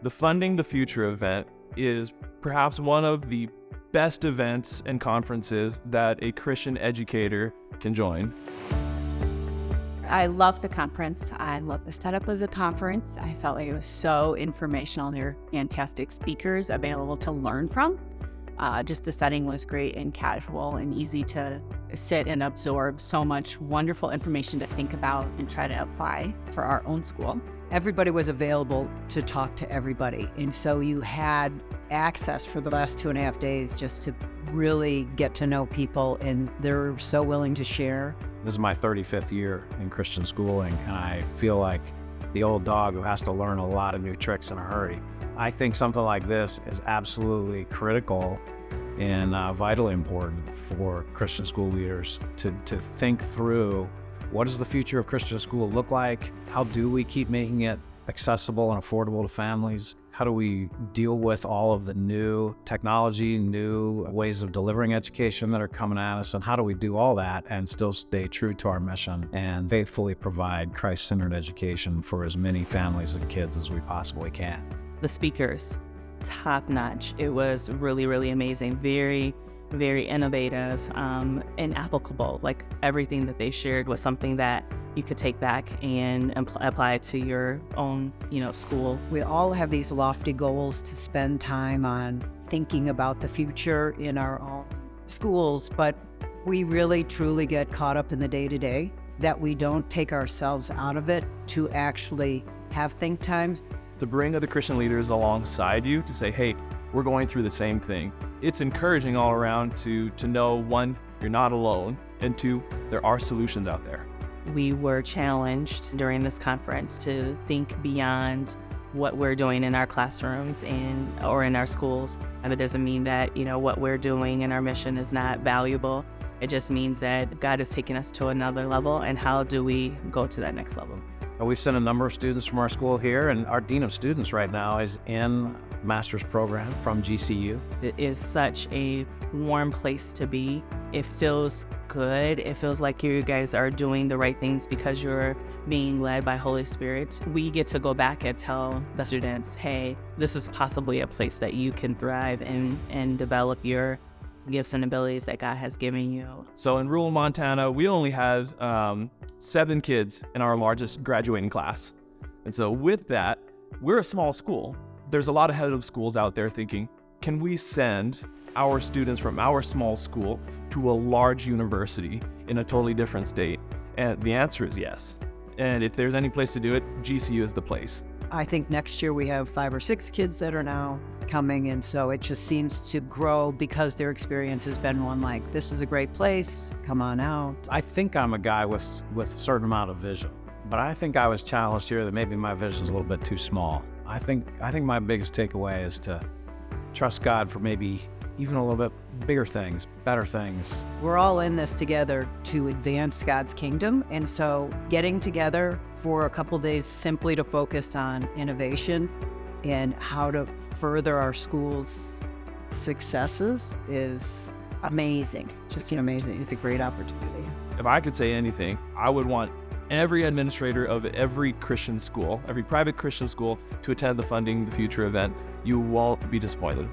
The Funding the Future event is perhaps one of the best events and conferences that a Christian educator can join. I love the conference. I love the setup of the conference. I felt like it was so informational. There were fantastic speakers available to learn from. Just the setting was great and casual and easy to sit and absorb so much wonderful information to think about and try to apply for our own school. Everybody was available to talk to everybody. And so you had access for the last 2.5 days just to really get to know people, and they're so willing to share. This is my 35th year in Christian schooling, and I feel like the old dog who has to learn a lot of new tricks in a hurry. I think something like this is absolutely critical and vitally important for Christian school leaders to think through, what does the future of Christian school look like? How do we keep making it accessible and affordable to families? How do we deal with all of the new technology, new ways of delivering education that are coming at us? And how do we do all that and still stay true to our mission and faithfully provide Christ-centered education for as many families and kids as we possibly can? The speakers, top notch. It was really, really amazing. Very, very innovative and applicable. Like everything that they shared was something that you could take back and apply to your own, school. We all have these lofty goals to spend time on thinking about the future in our own schools, but we really truly get caught up in the day-to-day that we don't take ourselves out of it to actually have think times. To bring other Christian leaders alongside you to say, hey, we're going through the same thing. It's encouraging all around to know, one, you're not alone, and two, there are solutions out there. We were challenged during this conference to think beyond what we're doing in our classrooms or in our schools. And it doesn't mean that, what we're doing in our mission is not valuable. It just means that God is taking us to another level, and how do we go to that next level? We've sent a number of students from our school here, and our Dean of Students right now is in master's program from GCU. It is such a warm place to be. It feels good. It feels like you guys are doing the right things because you're being led by Holy Spirit. We get to go back and tell the students, hey, this is possibly a place that you can thrive and develop your gifts and abilities that God has given you. So in rural Montana, we only had 7 kids in our largest graduating class. And so with that, we're a small school. There's a lot of head of schools out there thinking, can we send our students from our small school to a large university in a totally different state? And the answer is yes. And if there's any place to do it, GCU is the place. I think next year we have 5 or 6 kids that are now coming, and so it just seems to grow because their experience has been one like, this is a great place, come on out. I think I'm a guy with a certain amount of vision, but I think I was challenged here that maybe my vision's a little bit too small. I think my biggest takeaway is to trust God for maybe even a little bit bigger things, better things. We're all in this together to advance God's kingdom, and so getting together for a couple days simply to focus on innovation and how to further our schools' successes is amazing. Just amazing. It's a great opportunity. If I could say anything, I would want every administrator of every Christian school, every private Christian school, to attend the Funding the Future event. You won't be disappointed.